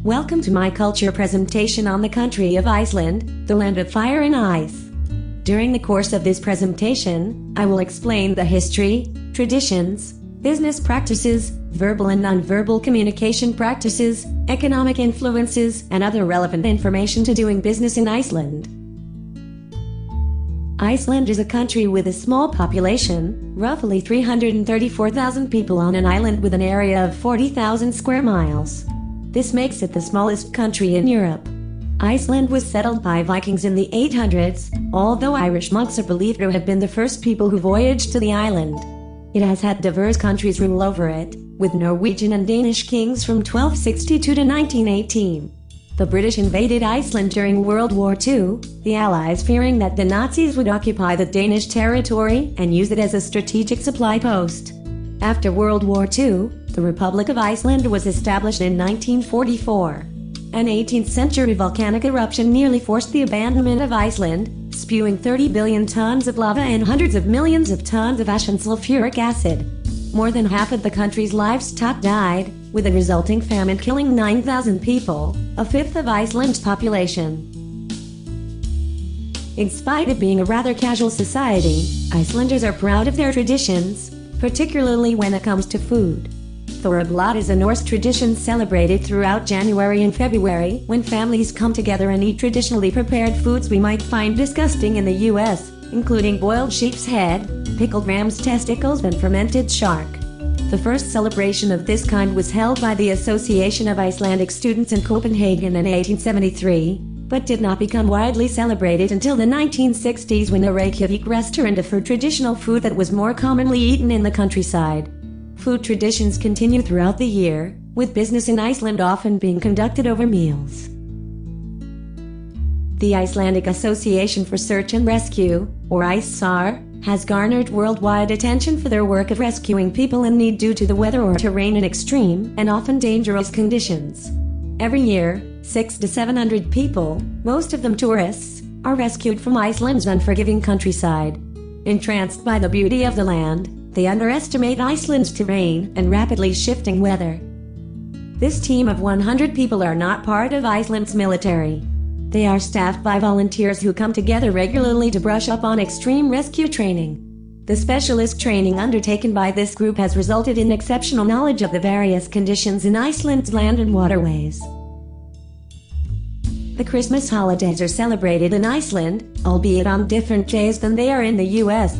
Welcome to my culture presentation on the country of Iceland, the land of fire and ice. During the course of this presentation, I will explain the history, traditions, business practices, verbal and nonverbal communication practices, economic influences, and other relevant information to doing business in Iceland. Iceland is a country with a small population, roughly 334,000 people on an island with an area of 40,000 square miles. This makes it the smallest country in Europe. Iceland was settled by Vikings in the 800s, although Irish monks are believed to have been the first people who voyaged to the island. It has had diverse countries rule over it, with Norwegian and Danish kings from 1262 to 1918. The British invaded Iceland during World War II, the Allies fearing that the Nazis would occupy the Danish territory and use it as a strategic supply post. After World War II, the Republic of Iceland was established in 1944. An 18th century volcanic eruption nearly forced the abandonment of Iceland, spewing 30 billion tons of lava and hundreds of millions of tons of ash and sulfuric acid. More than half of the country's livestock died, with a resulting famine killing 9,000 people, a fifth of Iceland's population. In spite of being a rather casual society, Icelanders are proud of their traditions, particularly when it comes to food. Thorrablot is a Norse tradition celebrated throughout January and February, when families come together and eat traditionally prepared foods we might find disgusting in the US, including boiled sheep's head, pickled ram's testicles, and fermented shark. The first celebration of this kind was held by the Association of Icelandic Students in Copenhagen in 1873, but did not become widely celebrated until the 1960s when a Reykjavik restaurant offered traditional food that was more commonly eaten in the countryside. Food traditions continue throughout the year, with business in Iceland often being conducted over meals. The Icelandic Association for Search and Rescue, or ISAR, has garnered worldwide attention for their work of rescuing people in need due to the weather or terrain in extreme and often dangerous conditions. Every year, 600 to 700 people, most of them tourists, are rescued from Iceland's unforgiving countryside. Entranced by the beauty of the land, they underestimate Iceland's terrain and rapidly shifting weather. This team of 100 people are not part of Iceland's military. They are staffed by volunteers who come together regularly to brush up on extreme rescue training. The specialist training undertaken by this group has resulted in exceptional knowledge of the various conditions in Iceland's land and waterways. The Christmas holidays are celebrated in Iceland, albeit on different days than they are in the US.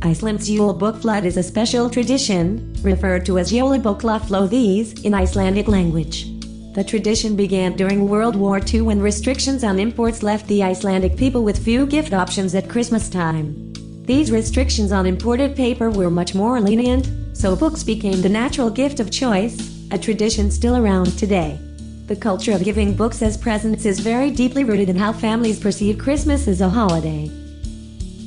Iceland's Yule Bókflóð is a special tradition, referred to as Jólabókaflóðið in Icelandic language. The tradition began during World War II when restrictions on imports left the Icelandic people with few gift options at Christmas time. These restrictions on imported paper were much more lenient, so books became the natural gift of choice, a tradition still around today. The culture of giving books as presents is very deeply rooted in how families perceive Christmas as a holiday.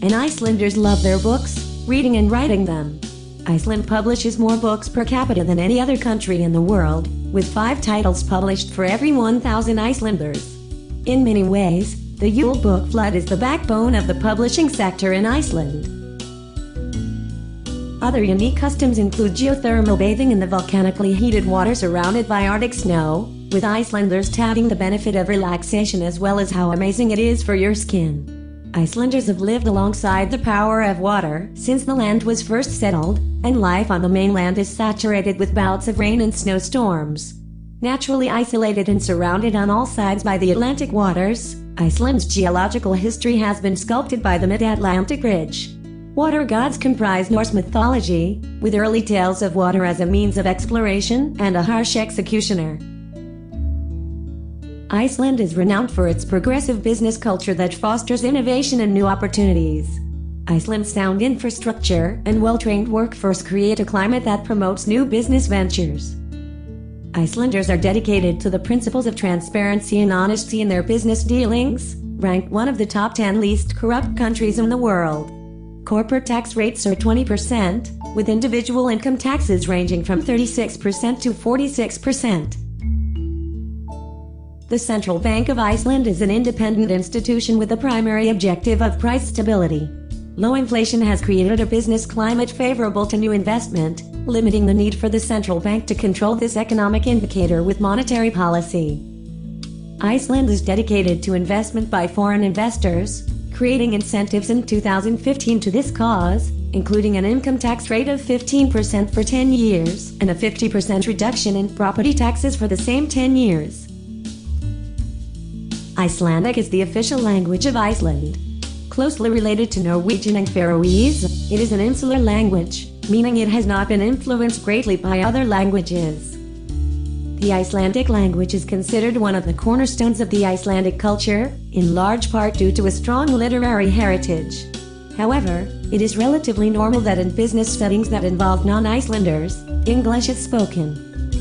And Icelanders love their books, reading and writing them. Iceland publishes more books per capita than any other country in the world, with 5 titles published for every 1,000 Icelanders. In many ways, the Yule Bókflóð is the backbone of the publishing sector in Iceland. Other unique customs include geothermal bathing in the volcanically heated water surrounded by Arctic snow, with Icelanders touting the benefit of relaxation as well as how amazing it is for your skin. Icelanders have lived alongside the power of water since the land was first settled, and life on the mainland is saturated with bouts of rain and snowstorms. Naturally isolated and surrounded on all sides by the Atlantic waters, Iceland's geological history has been sculpted by the Mid-Atlantic Ridge. Water gods comprise Norse mythology, with early tales of water as a means of exploration and a harsh executioner. Iceland is renowned for its progressive business culture that fosters innovation and new opportunities. Iceland's sound infrastructure and well-trained workforce create a climate that promotes new business ventures. Icelanders are dedicated to the principles of transparency and honesty in their business dealings, ranked one of the top 10 least corrupt countries in the world. Corporate tax rates are 20%, with individual income taxes ranging from 36% to 46%. The Central Bank of Iceland is an independent institution with the primary objective of price stability. Low inflation has created a business climate favorable to new investment, limiting the need for the central bank to control this economic indicator with monetary policy. Iceland is dedicated to investment by foreign investors, creating incentives in 2015 to this cause, including an income tax rate of 15% for 10 years and a 50% reduction in property taxes for the same 10 years. Icelandic is the official language of Iceland. Closely related to Norwegian and Faroese, it is an insular language, meaning it has not been influenced greatly by other languages. The Icelandic language is considered one of the cornerstones of the Icelandic culture, in large part due to a strong literary heritage. However, it is relatively normal that in business settings that involve non-Icelanders, English is spoken.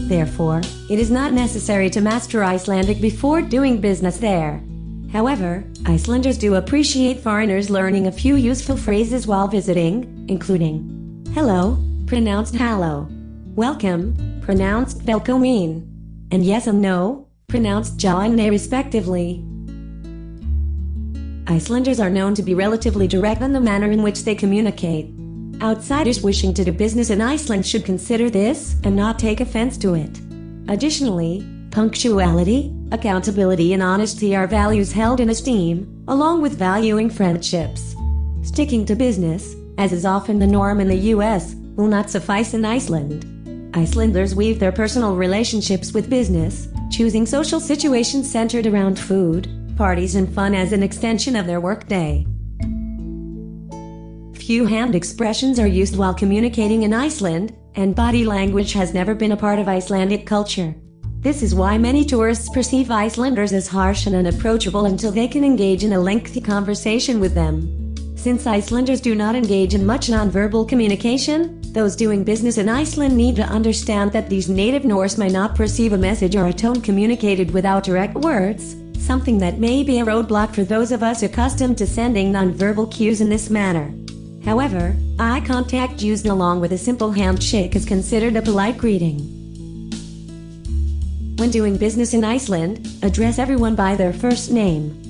Therefore, it is not necessary to master Icelandic before doing business there. However, Icelanders do appreciate foreigners learning a few useful phrases while visiting, including hello, pronounced hallo, welcome, pronounced velkomin, and yes and no, pronounced ja and nay respectively. Icelanders are known to be relatively direct in the manner in which they communicate. Outsiders wishing to do business in Iceland should consider this and not take offense to it. Additionally, punctuality, accountability and honesty are values held in esteem, along with valuing friendships. Sticking to business, as is often the norm in the US, will not suffice in Iceland. Icelanders weave their personal relationships with business, choosing social situations centered around food, parties and fun as an extension of their workday. Few hand expressions are used while communicating in Iceland, and body language has never been a part of Icelandic culture. This is why many tourists perceive Icelanders as harsh and unapproachable until they can engage in a lengthy conversation with them. Since Icelanders do not engage in much nonverbal communication, those doing business in Iceland need to understand that these native Norse may not perceive a message or a tone communicated without direct words, something that may be a roadblock for those of us accustomed to sending nonverbal cues in this manner. However, eye contact used along with a simple handshake is considered a polite greeting. When doing business in Iceland, address everyone by their first name.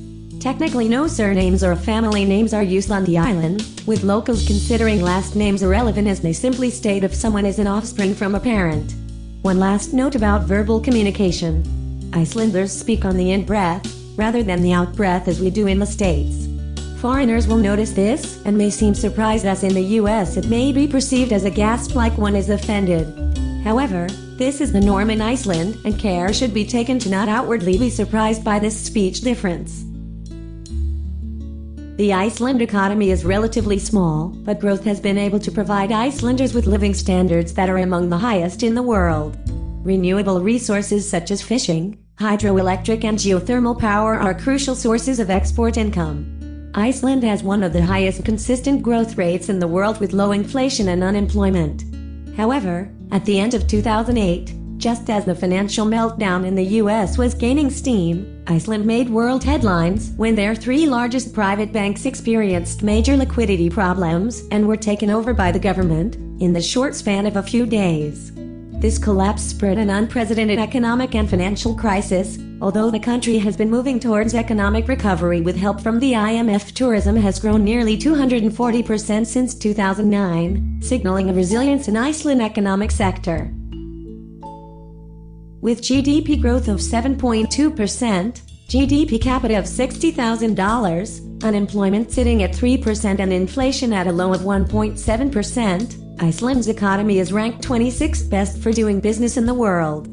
Technically, no surnames or family names are used on the island, with locals considering last names irrelevant as they simply state if someone is an offspring from a parent. One last note about verbal communication. Icelanders speak on the in-breath, rather than the out-breath as we do in the States. Foreigners will notice this, and may seem surprised as in the US it may be perceived as a gasp like one is offended. However, this is the norm in Iceland, and care should be taken to not outwardly be surprised by this speech difference. The Iceland economy is relatively small, but growth has been able to provide Icelanders with living standards that are among the highest in the world. Renewable resources such as fishing, hydroelectric and geothermal power are crucial sources of export income. Iceland has one of the highest consistent growth rates in the world with low inflation and unemployment. However, at the end of 2008, just as the financial meltdown in the US was gaining steam, Iceland made world headlines when their three largest private banks experienced major liquidity problems and were taken over by the government in the short span of a few days. This collapse spread an unprecedented economic and financial crisis. Although the country has been moving towards economic recovery with help from the IMF, tourism has grown nearly 240% since 2009, signaling a resilience in Iceland's economic sector. With GDP growth of 7.2%, GDP capita of $60,000, unemployment sitting at 3% and inflation at a low of 1.7%, Iceland's economy is ranked 26th best for doing business in the world.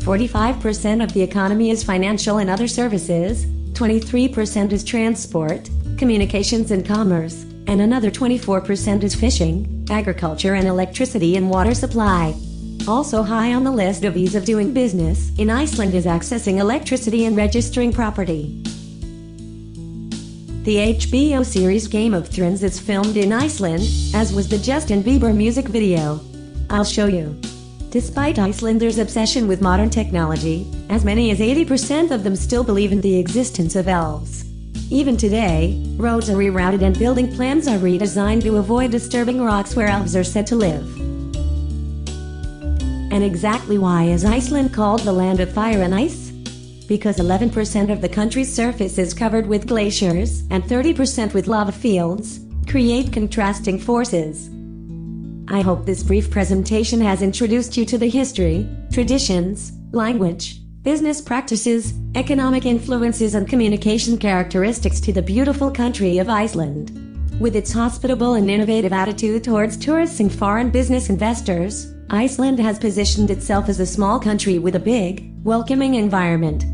45% of the economy is financial and other services, 23% is transport, communications and commerce, and another 24% is fishing, agriculture and electricity and water supply. Also high on the list of ease of doing business in Iceland is accessing electricity and registering property. The HBO series Game of Thrones is filmed in Iceland, as was the Justin Bieber music video. I'll show you. Despite Icelanders' obsession with modern technology, as many as 80% of them still believe in the existence of elves. Even today, roads are rerouted and building plans are redesigned to avoid disturbing rocks where elves are said to live. And exactly why is Iceland called the land of fire and ice? Because 11% of the country's surface is covered with glaciers and 30% with lava fields, create contrasting forces. I hope this brief presentation has introduced you to the history, traditions, language, business practices, economic influences and communication characteristics to the beautiful country of Iceland. With its hospitable and innovative attitude towards tourists and foreign business investors, Iceland has positioned itself as a small country with a big, welcoming environment.